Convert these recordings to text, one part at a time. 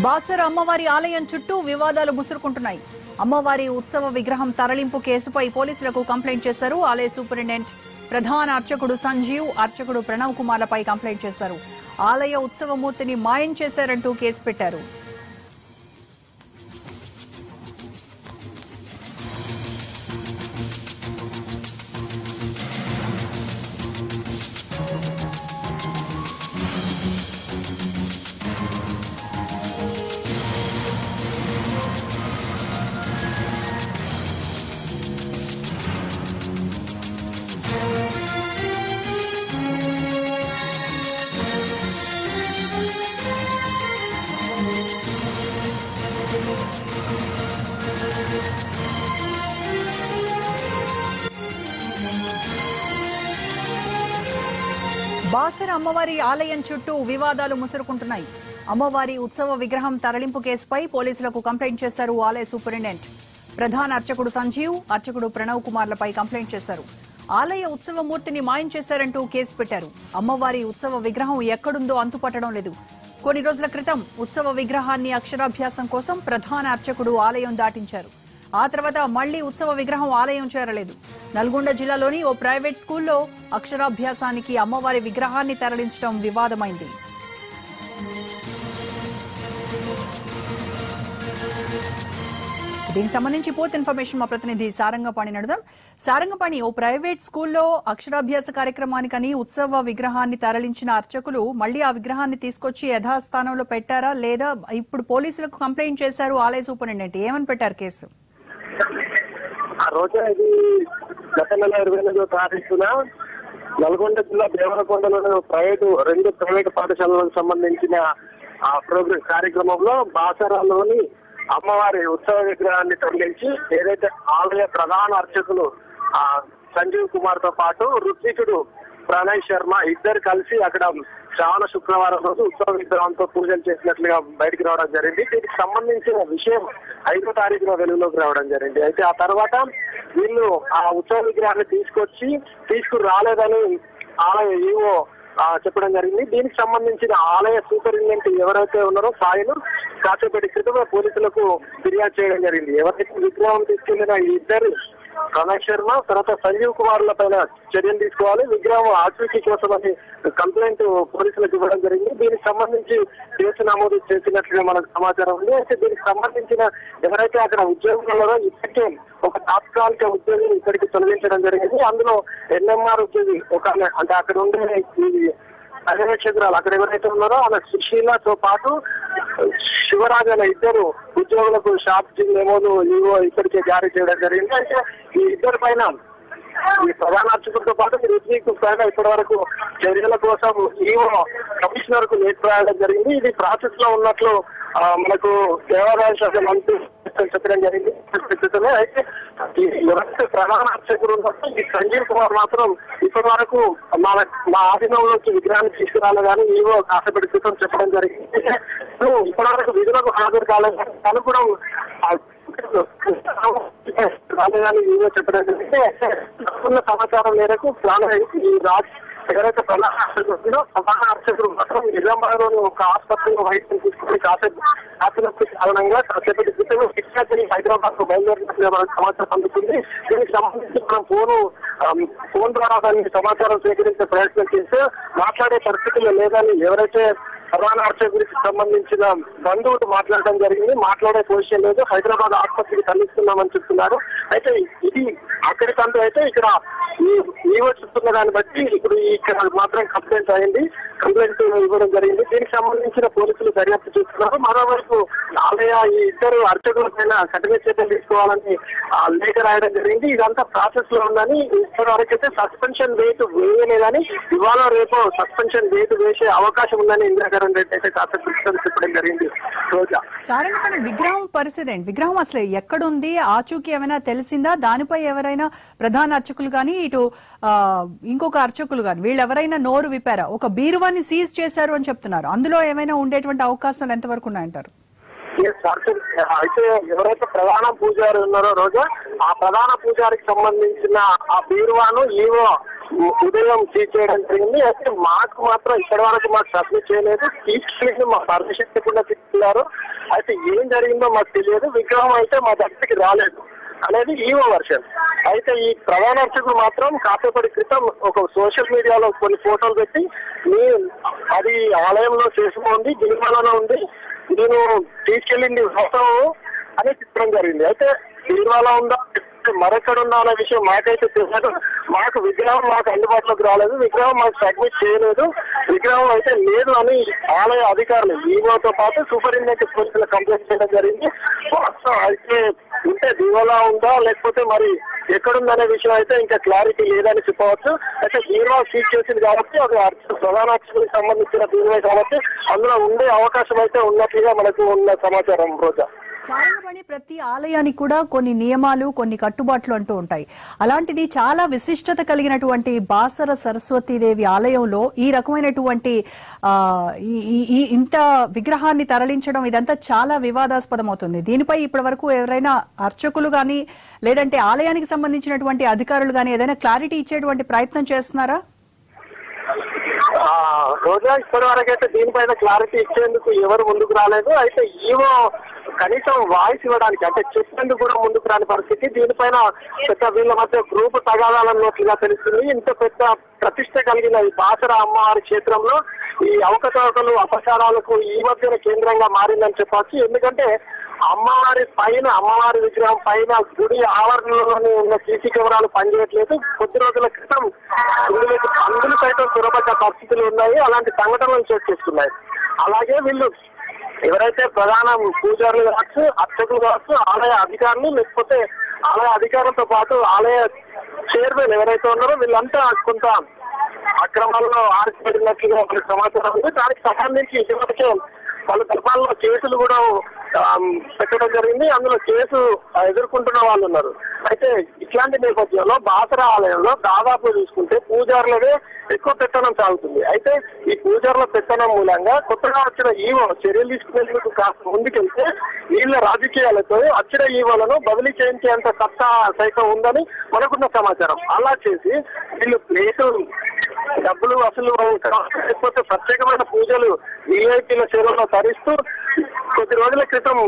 బాసర అమ్మవారి ఆలయం చుట్టూ వివాదాలు ముసురుకుంటున్నాయి. అమ్మవారి ఉత్సవ విగ్రహం తరలింపు కేసుపై పోలీసులకు కంప్లైంట్ చేశారు. ఆలయ సూపరింటెండెంట్ ప్రధాన అర్చకుడు సంజీవ్, అర్చకుడు ప్రణవ్ కుమార్లపై కంప్లైంట్ చేశారు. ఆలయ ఉత్సవమూర్తిని మాయం చేశారంటూ కేసు పెట్టారు. బాసర అమ్మవారి ఆలయం చుట్టూ వివాదాలు ముసురుకుంటున్నాయి. అమ్మవారి ఉత్సవ విగ్రహం తరలింపు కేసుపై పోలీసులకు కంప్లైంట్ చేశారు. ఆలయ సూపరింటెండెంట్ ప్రధాన అర్చకుడు సంజీవ్, అర్చకుడు ప్రణవ్ కుమార్లపై కంప్లైంట్ చేశారు. ఆలయ ఉత్సవమూర్తిని మాయం చేశారంటూ కేసు పెట్టారు. అమ్మవారి ఉత్సవ విగ్రహం ఎక్కడుందో అంతుపట్టడం లేదు. కొన్ని రోజుల క్రితం ఉత్సవ విగ్రహాన్ని అక్షరాభ్యాసం కోసం ప్రధాన అర్చకుడు ఆలయం దాటించారు. ఆ తర్వాత మళ్లీ ఉత్సవ విగ్రహం ఆలయం చేరలేదు. నల్గొండ జిల్లాలోని ఓ ప్రైవేట్ స్కూల్లో అక్షరాభ్యాసానికి అమ్మవారి విగ్రహాన్ని తరలించడం వివాదమైంది. దీనికి సంబంధించి పూర్తి ఇన్ఫర్మేషన్ మా ప్రతినిధి సారంగపాణి అడుగుదాం. సారంగపాణి, ఓ ప్రైవేట్ స్కూల్లో అక్షరాభ్యాస కార్యక్రమానికని ఉత్సవ విగ్రహాన్ని తరలించిన అర్చకులు మళ్లీ ఆ విగ్రహాన్ని తీసుకొచ్చి యథాస్థానంలో పెట్టారా లేదా? ఇప్పుడు పోలీసులకు కంప్లైంట్ చేశారు ఆలయ సూపరింటెండెంట్. ఏమని పెట్టారు కేసు? ఆ రోజు ఇది గత నెల 28వ తారీఖున నల్గొండ జిల్లా దేవరకొండలోని రెండు ప్రైవేటు పాఠశాలలకు సంబంధించిన ఆ ప్రోగ్రెస్ కార్యక్రమంలో బాసరాలోని అమ్మవారి ఉత్సవ విగ్రహాన్ని తరలించి ఏదైతే ఆలయ ప్రధాన అర్చకులు సంజీవ్ కుమార్ తో పాటు ఋత్వికుడు ప్రణయ్ శర్మ ఇద్దరు కలిసి అక్కడ శ్రావణ శుక్రవారం రోజు ఉత్సవ విగ్రహంతో పూజలు చేసినట్లుగా బయటికి రావడం జరిగింది. దీనికి సంబంధించిన విషయం 5వ తారీఖున వెలుగులోకి రావడం జరిగింది. అయితే ఆ తర్వాత వీళ్ళు ఆ ఉత్సవ విగ్రహాన్ని తీసుకురాలేదని ఆలయ ఈవో చెప్పడం జరిగింది. దీనికి సంబంధించిన ఆలయ సూపరింటెండెంట్ ఎవరైతే ఉన్నారో సాయిలు కాసేపటి క్రితమే పోలీసులకు ఫిర్యాదు చేయడం జరిగింది. ఎవరైతే విగ్రహం తీసుకెళ్లిన ఈ ఇద్దరు ప్రణయ్ శర్మ తర్వాత సంజీవ్ కుమార్ల పైన చర్యలు తీసుకోవాలి, విగ్రహం ఆచూకీ కోసం అని కంప్లైంట్ పోలీసులకు ఇవ్వడం జరిగింది. దీనికి సంబంధించి కేసు నమోదు చేసినట్లుగా మనకు సమాచారం ఉంది. అయితే దీనికి సంబంధించిన ఎవరైతే అక్కడ ఉద్యోగులు ఉన్నారో ఇప్పటికే ఒక తాత్కాలిక ఉద్యోగిని ఇక్కడికి తొలగించడం జరిగింది. అందులో ఎన్ఎంఆర్ ఉద్యోగి అంటే అక్కడ ఉండే పర్యవేక్షకురాలు అక్కడ ఎవరైతే ఉన్నారో ఆమె సుశీలతో పాటు శివరాజ్ అనే ఇద్దరు ఉద్యోగులకు షాప్ నమోదు ఈవో ఇప్పటికే జారీ చేయడం జరిగింది. అయితే ఈ ఇద్దరి పైన ఈ ప్రధాన అర్చకులతో పాటు ఋత్విక్ పైన ఇప్పటి వరకు చర్యల కోసం ఈవో కమిషనర్ కు లేఖ రాయడం జరిగింది. ఇది ప్రాసెస్ లో ఉన్నట్లు మనకు దేవాదాయ శాఖ మంత్రి చెప్పడం జరిగింది. అయితే ఎవరైతే ప్రధాన అర్చకులు ఉన్నప్పుడు ఈ సంజీవ్ కుమార్ మాత్రం ఇప్పటి వరకు మా ఆధీనంలోకి విగ్రహాన్ని తీసుకురాలి కానీ ఈవో కాసేపటి క్రితం చెప్పడం జరిగింది. ఇప్పటి వరకు విధులకు హాజరు కాలేదు కానీ కూడా రాలేదని ఈవో చెప్పడం జరిగింది. సమాచారం మేరకు ఎవరైతే ప్రధాన అర్చకులు ప్రధాన అర్చకులు మాత్రం నిజామాబాద్లోని ఒక ఆసుపత్రిలో వైద్యం తీసుకుని కారణంగా కాసేపటి క్రితం శిక్షార్థిని హైదరాబాద్ కు బయలుదేరినట్లుగా మనకు సమాచారం అందుతుంది. దీనికి సంబంధించి మనం ఫోన్ ద్వారా దానికి సమాచారం సేకరించే ప్రయత్నం చేస్తే మాట్లాడే పరిస్థితుల్లో లేదని ఎవరైతే ప్రధాన అర్చకుడికి సంబంధించిన బంధువులు మాట్లాడడం జరిగింది. మాట్లాడే పొజిషన్ లేదు, హైదరాబాద్ ఆసుపత్రికి తరలిస్తున్నామని చెప్తున్నారు. అయితే ఇది అక్కడికంటూ అయితే ఇక్కడ ఈవో చెప్తున్న దాన్ని బట్టి ఇప్పుడు ఇక్కడ మాత్రం కంప్లైంట్ అయింది, కంప్లైంట్ ఇవ్వడం జరిగింది. దీనికి సంబంధించిన పోలీసులు దర్యాప్తు చేస్తున్నారు. మరోవైపు ఆలయ ఈ ఇద్దరు అర్చకుల పైన కఠిన చర్యలు తీసుకోవాలని లేఖ రాయడం జరిగింది. ఇదంతా ప్రాసెస్ లో ఉందని ఇప్పటి వరకు అయితే సస్పెన్షన్ డేట్ వేయలేదని ఇవాళ రేపు సస్పెన్షన్ డేట్ వేసే అవకాశం ఉందని ఇంద్రకరణ్ రెడ్డి అయితే కాసేపు చెప్పడం జరిగింది. సారంగపాణి, విగ్రహం పరిస్థితి ఏంటి? విగ్రహం అసలు ఎక్కడుంది? ఆచూకీ ఏమైనా తెలిసిందా? దానిపై ఎవరైనా ప్రధాన అర్చకులు గానీ ఇటు ఇంకొక అర్చకులు గానీ వీళ్ళు ఎవరైనా నోరు విప్పారా? ఒక బీరువాన్ని సీజ్ చేశారు అని చెప్తున్నారు. అందులో ఏమైనా ఉండేటువంటి అవకాశాలు ఎంతవరకు ఉన్నాయంటారు? అయితే ఎవరైతే ప్రధాన పూజారి ఉన్నారో రోజు ఆ ప్రధాన పూజారికి సంబంధించిన ఆ బీరువాను ఈవో ఉదయం సీజ్ చేయడం జరిగింది. అయితే మాకు మాత్రం ఇప్పటి వరకు మాకు సబ్మిట్ చేయలేదు. తీసుకెళ్ళి మా పర్మిషన్ లేకుండా తీసుకున్నారు. అయితే ఏం జరిగిందో మాకు తెలియదు. విగ్రహం అయితే మా దగ్గరికి రాలేదు అనేది ఈవో వర్షన్. అయితే ఈ ప్రధాన అర్చకుడు మాత్రం కాసేపటి క్రితం ఒక సోషల్ మీడియాలో కొన్ని ఫోటోలు పెట్టి అది ఆలయంలో చేసుకుంది, దిగుమలలో ఉంది, నేను తీసుకెళ్ళింది వాస్తవం అని చెప్పడం జరిగింది. అయితే దిగుమల ఉందా మరెక్కడ ఉందా అనే విషయం మాకైతే తెలియదు. మాకు విగ్రహం మాకు అందుబాటులోకి రాలేదు, విగ్రహం మాకు సబ్మిట్ చేయలేదు, విగ్రహం అయితే లేదు అని ఆలయ అధికారులు ఈవోతో పాటు సూపరింటెండెంట్ పోలీసులు కంప్లైంట్ చేయడం జరిగింది. అయితే ఉంటే దివలా ఉందా లేకపోతే మరి ఎక్కడుందనే విషయం అయితే ఇంకా క్లారిటీ లేదని చెప్పవచ్చు. అయితే దీనిలో సీజ్ చేసింది కాబట్టి అది ప్రధాన అర్చకులకు సంబంధించిన దీనివే కాబట్టి అందులో ఉండే అవకాశం అయితే ఉన్నట్లుగా మనకు ఉన్న సమాచారం. రోజా సారంగపాణి, ప్రతి ఆలయానికి కూడా కొన్ని నియమాలు, కొన్ని కట్టుబాట్లు అంటూ ఉంటాయి. అలాంటిది చాలా విశిష్టత కలిగినటువంటి బాసర సరస్వతీదేవి ఆలయంలో ఈ రకమైనటువంటి ఇంత విగ్రహాన్ని తరలించడం ఇదంతా చాలా వివాదాస్పదం అవుతుంది. దీనిపై ఇప్పటి వరకు ఎవరైనా అర్చకులు గాని లేదంటే ఆలయానికి సంబంధించినటువంటి అధికారులు గాని ఏదైనా క్లారిటీ ఇచ్చేటువంటి ప్రయత్నం చేస్తున్నారా? రోజా ఇప్పటి వరకు అయితే దీనిపైన క్లారిటీ ఇచ్చేందుకు ఎవరు ముందుకు రాలేదు. అయితే ఈవో కనీసం వాయిస్ ఇవ్వడానికి అంటే చెప్పేందుకు కూడా ముందుకు రాని పరిస్థితి. దీనిపైన పెద్ద వీళ్ళ మధ్య గ్రూప్ తగాదాలన్నట్లుగా తెలుస్తుంది. ఇంత పెద్ద ప్రతిష్ట కలిగిన ఈ బాసర అమ్మవారి క్షేత్రంలో ఈ అవకతవకలు అపచారాలకు ఈ మధ్యన కేంద్రంగా మారిందని చెప్పవచ్చు. ఎందుకంటే అమ్మవారి పైన, అమ్మవారి విగ్రహం పైన గుడి ఆవరణలోనే ఉన్న సీసీ కెమెరాలు పనిచేయట్లేదు. కొద్ది రోజుల క్రితం అందులు సైతం చురబడ్డ పరిస్థితులు ఉన్నాయి. అలాంటి సంఘటనలు చోటు చేసుకున్నాయి. అలాగే వీళ్ళు ఎవరైతే ప్రధాన పూజారులు కావచ్చు, అర్చకులు కావచ్చు, ఆలయ అధికారులు లేకపోతే ఆలయ అధికారులతో పాటు ఆలయ చైర్మన్ ఎవరైతే ఉన్నారో వీళ్ళంతా కొంత అక్రమాల్లో ఆరిసిపడినట్లుగా మనకు సమాచారం ఉంది. దానికి సంబంధించి ఇప్పటికే పలు దర్బార్లో కేసులు కూడా పెట్టడం జరిగింది. అందులో కేసు ఎదుర్కొంటున్న వాళ్ళు ఉన్నారు. అయితే ఇట్లాంటి నేపథ్యంలో బాసర ఆలయంలో దాదాపు చూసుకుంటే పూజారులనే ఎక్కువ పెత్తనం సాగుతుంది. అయితే ఈ పూజారుల పెత్తనం మూలంగా కొత్తగా వచ్చిన ఈవో చర్యలు తీసుకునేందుకు కాస్త ముందుకెళ్తే వీళ్ళ రాజకీయాలతో వచ్చిన ఈవోలను బదిలీ చేయించేంత సత్తా సైతం ఉందని మనకున్న సమాచారం. అలా చేసి వీళ్ళు ప్లేసు డబ్బులు వసూలు లేకపోతే ప్రత్యేకమైన పూజలు విఐపీల సేవలో తరిస్తూ కొద్ది రోజుల క్రితం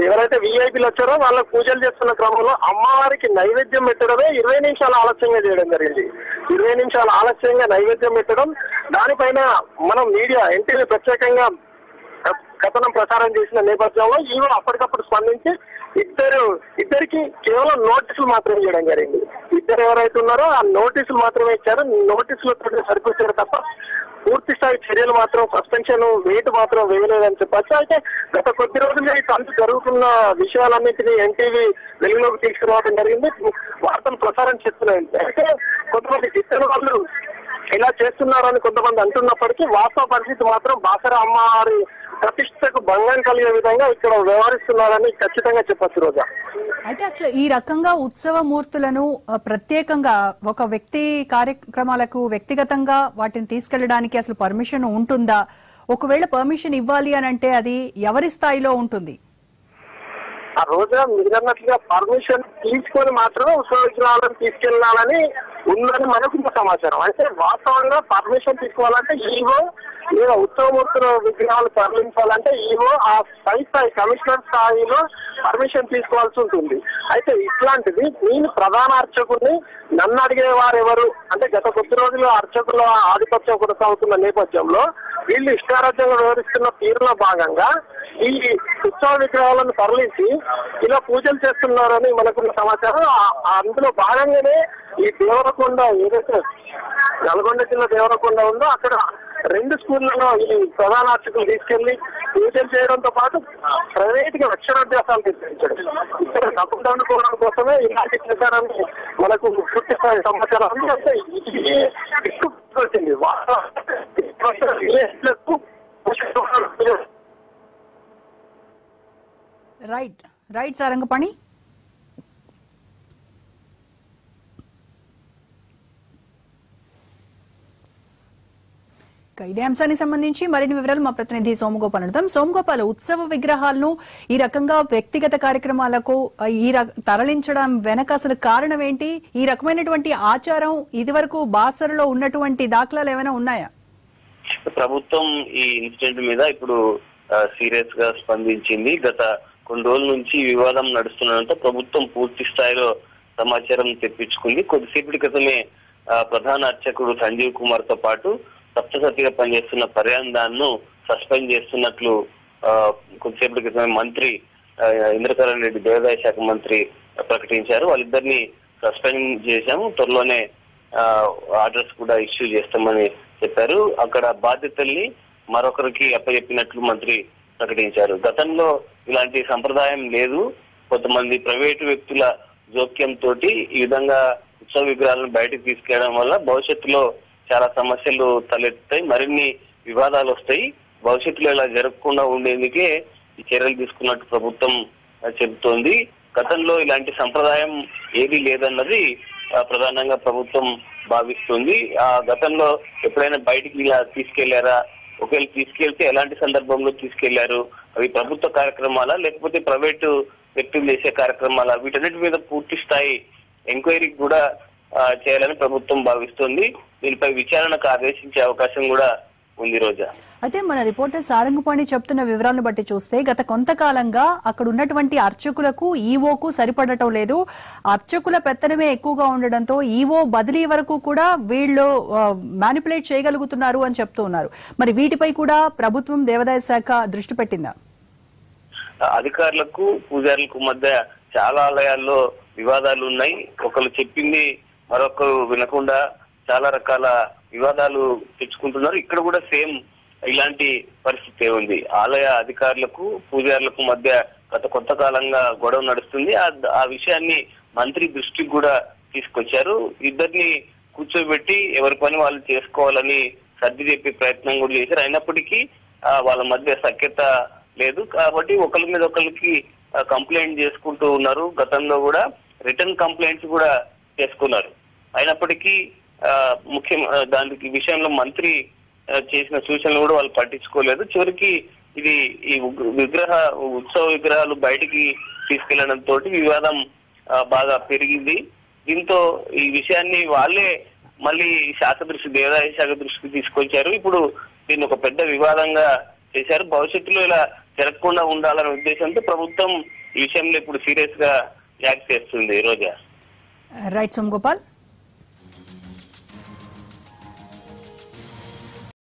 ఎవరైతే విఐపీలు వచ్చారో వాళ్ళకు పూజలు చేస్తున్న క్రమంలో అమ్మవారికి నైవేద్యం పెట్టడమే 20 నిమిషాలు ఆలస్యంగా చేయడం జరిగింది. 20 నిమిషాలు ఆలస్యంగా నైవేద్యం పెట్టడం, దానిపైన మనం మీడియా ఎన్టీవీ ప్రత్యేకంగా కథనం ప్రసారం చేసిన నేపథ్యంలో ఈవో అప్పటికప్పుడు స్పందించి ఇద్దరికి కేవలం నోటీసులు మాత్రమే ఇవ్వడం జరిగింది. ఇద్దరు ఎవరైతే ఉన్నారో ఆ నోటీసులు మాత్రమే ఇచ్చారు. నోటీసులతో సరిపోయారు తప్ప పూర్తి స్థాయి చర్యలు మాత్రం సస్పెన్షన్ వేటు మాత్రం వేయలేదని చెప్పచ్చు. అయితే గత కొద్ది రోజులుగా ఈ తంతు జరుగుతున్న విషయాలన్నింటినీ ఎన్టీవీ వెలుగులోకి తీసుకురావడం జరిగింది. వార్తలు ప్రసారం చేస్తున్నాయి. అయితే కొంతమంది ఇద్దరు వాళ్ళు ఇలా చేస్తున్నారని కొంతమంది అంటున్నప్పటికీ వాస్తవ పరిస్థితి మాత్రం బాసర అమ్మవారి ప్రతిష్టకు భంగం కలిగే విధంగా ఇక్కడ వ్యవహరిస్తున్నారని ఖచ్చితంగా చెప్పచ్చు. రోజా అయితే అసలు ఈ రకంగా ఉత్సవ మూర్తులను ప్రత్యేకంగా ఒక వ్యక్తి కార్యక్రమాలకు వ్యక్తిగతంగా వాటిని తీసుకెళ్లడానికి అసలు పర్మిషన్ ఉంటుందా? ఒకవేళ పర్మిషన్ ఇవ్వాలి అని అంటే అది ఎవరి స్థాయిలో ఉంటుంది? ఆ రోజా మీరు అన్నట్లుగా పర్మిషన్ తీసుకొని మాత్రమే ఉత్సవ విగ్రహాలను తీసుకెళ్లాలని ఉందని మనకున్న సమాచారం. అయితే వాస్తవంగా పర్మిషన్ తీసుకోవాలంటే ఈవో లేదా ఉత్సవమూర్తుల విగ్రహాలు తరలించాలంటే ఈవో ఆ స్థాయి కమిషనర్ స్థాయిలో పర్మిషన్ తీసుకోవాల్సి ఉంటుంది. అయితే ఇట్లాంటిది నేను ప్రధాన అర్చకుడిని నన్ను అడిగేవారు ఎవరు అంటే గత కొద్ది రోజులు అర్చకుల ఆధిపత్యం కొనసాగుతున్న నేపథ్యంలో వీళ్ళు ఇష్టారాజ్యంగా వ్యవహరిస్తున్న తీరులో భాగంగా ఈ ఉత్సవ విగ్రహాలను తరలించి ఇలా పూజలు చేస్తున్నారని మనకున్న సమాచారం. అందులో భాగంగానే ఈ దేవరకొండ ఏదైతే నల్గొండ జిల్లా దేవరకొండ ఉందో అక్కడ 2 స్కూళ్లలో ఈ ప్రధాన అర్చకులు తీసుకెళ్లి పూజలు చేయడంతో పాటు ప్రైవేట్ గా అక్షరాభ్యాసాలు నిర్వహించారు. ఇక్కడ డబ్బులు దండుకోవడం కోసమే ఇలాంటి చేశారని మనకు పూర్తి స్థాయి సమాచారం అంటే వచ్చింది. రైట్ సారంగపాణి. ఇదే అంశానికి సంబంధించి మరిన్ని వివరాలు మా ప్రతినిధి సోమగోపాల్ అడుగుతాం. సోమగోపాల్, ఉత్సవ విగ్రహాలను ఈ రకంగా వ్యక్తిగత కార్యక్రమాలకు తరలించడం వెనక అసలు కారణం ఏంటి? ఈ రకమైనటువంటి ఆచారం ఇదివరకు బాసరలో ఉన్నటువంటి దాఖలాలు ఏమైనా ఉన్నాయా? ప్రభుత్వం ఈ ఇన్సిడెంట్ మీద ఇప్పుడు సీరియస్ గా స్పందించింది. గత కొన్ని రోజుల నుంచి వివాదం నడుస్తున్నంత ప్రభుత్వం పూర్తి స్థాయిలో సమాచారం తెప్పించుకుంది. కొద్దిసేపటి క్రితమే ప్రధాన అర్చకుడు సంజీవ్ కుమార్ తో పాటు సప్తసతిగా పనిచేస్తున్న పర్యాన్ ను సస్పెండ్ చేస్తున్నట్లు కొద్దిసేపటి క్రితమే మంత్రి ఇంద్రకరణ్ రెడ్డి, దేవాదాయ శాఖ మంత్రి ప్రకటించారు. వాళ్ళిద్దరిని సస్పెండ్ చేశాము, త్వరలోనే ఆర్డర్స్ కూడా ఇష్యూ చేస్తామని చెప్పారు. అక్కడ బాధ్యతల్ని మరొకరికి అప్పచెప్పినట్లు మంత్రి ప్రకటించారు. గతంలో ఇలాంటి సంప్రదాయం లేదు. కొంతమంది ప్రైవేటు వ్యక్తుల జోక్యంతో ఈ విధంగా ఉత్సవ విగ్రహాలను బయటకు తీసుకెళ్లడం వల్ల భవిష్యత్తులో చాలా సమస్యలు తలెత్తుతాయి, మరిన్ని వివాదాలు వస్తాయి. భవిష్యత్తులో ఇలా జరగకుండా ఉండేందుకే ఈ చర్యలు తీసుకున్నట్టు ప్రభుత్వం చెబుతోంది. గతంలో ఇలాంటి సంప్రదాయం ఏదీ లేదన్నది ప్రధానంగా ప్రభుత్వం భావిస్తుంది. ఆ గతంలో ఎప్పుడైనా బయటికి ఇలా తీసుకెళ్లారా? ఒకవేళ తీసుకెళ్తే ఎలాంటి సందర్భంలో తీసుకెళ్లారు? అవి ప్రభుత్వ కార్యక్రమాలా లేకపోతే ప్రైవేటు వ్యక్తులు చేసే కార్యక్రమాలా? వీటన్నిటి మీద పూర్తి స్థాయి ఎంక్వైరీకి కూడా చేయాలని ప్రభుత్వం భావిస్తుంది. దీనిపై విచారణకు ఆదేశించే అవకాశం కూడా ఉంది. రోజా, అయితే మన రిపోర్టర్ సారంగపాణి చెప్తున్న వివరాలను బట్టి చూస్తే గత కొంతకాలంగా అక్కడ ఉన్నటువంటి అర్చకులకు ఈవోకు సరిపడటం లేదు. అర్చకుల పెత్తనమే ఎక్కువగా ఉండడంతో ఈవో బదిలీ వరకు కూడా వీళ్ళు మ్యానిపులేట్ చేయగలుగుతున్నారు అని చెప్తూ ఉన్నారు. మరి వీటిపై కూడా ప్రభుత్వం దేవాదాయ శాఖ దృష్టి పెట్టిందా? అధికారులకు పూజారులకు మధ్య చాలా ఆలయాల్లో వివాదాలు ఉన్నాయి. ఒకరు చెప్పింది మరొకరు వినకుండా చాలా రకాల వివాదాలు తెచ్చుకుంటున్నారు. ఇక్కడ కూడా సేమ్ ఇలాంటి పరిస్థితి ఉంది. ఆలయ అధికారులకు పూజారులకు మధ్య గత కొంతకాలంగా గొడవ నడుస్తుంది. ఆ విషయాన్ని మంత్రి దృష్టికి కూడా తీసుకొచ్చారు. ఇద్దరిని కూర్చోబెట్టి ఎవరి పని వాళ్ళు చేసుకోవాలని సర్ది చెప్పే ప్రయత్నం కూడా చేశారు. అయినప్పటికీ వాళ్ళ మధ్య సఖ్యత లేదు. కాబట్టి ఒకరి మీద ఒకరికి కంప్లైంట్ చేసుకుంటూ ఉన్నారు. గతంలో కూడా రిటర్న్ కంప్లైంట్స్ కూడా చేసుకున్నారు. అయినప్పటికీ దానికి విషయంలో మంత్రి చేసిన సూచనలు కూడా వాళ్ళు పట్టించుకోలేదు. చివరికి ఇది ఈ ఉత్సవ విగ్రహాలు బయటికి తీసుకెళ్లడంతో వివాదం బాగా పెరిగింది. దీంతో ఈ విషయాన్ని వాళ్ళే మళ్ళీ దేవాదాయ శాఖ దృష్టికి తీసుకొచ్చారు. ఇప్పుడు దీన్ని ఒక పెద్ద వివాదంగా చేశారు. భవిష్యత్తులో ఇలా జరగకుండా ఉండాలనే ఉద్దేశంతో ప్రభుత్వం ఈ విషయంలో ఇప్పుడు సీరియస్ గా యాక్ట్ చేస్తుంది. రోజా, రైట్ సోమగోపాల్.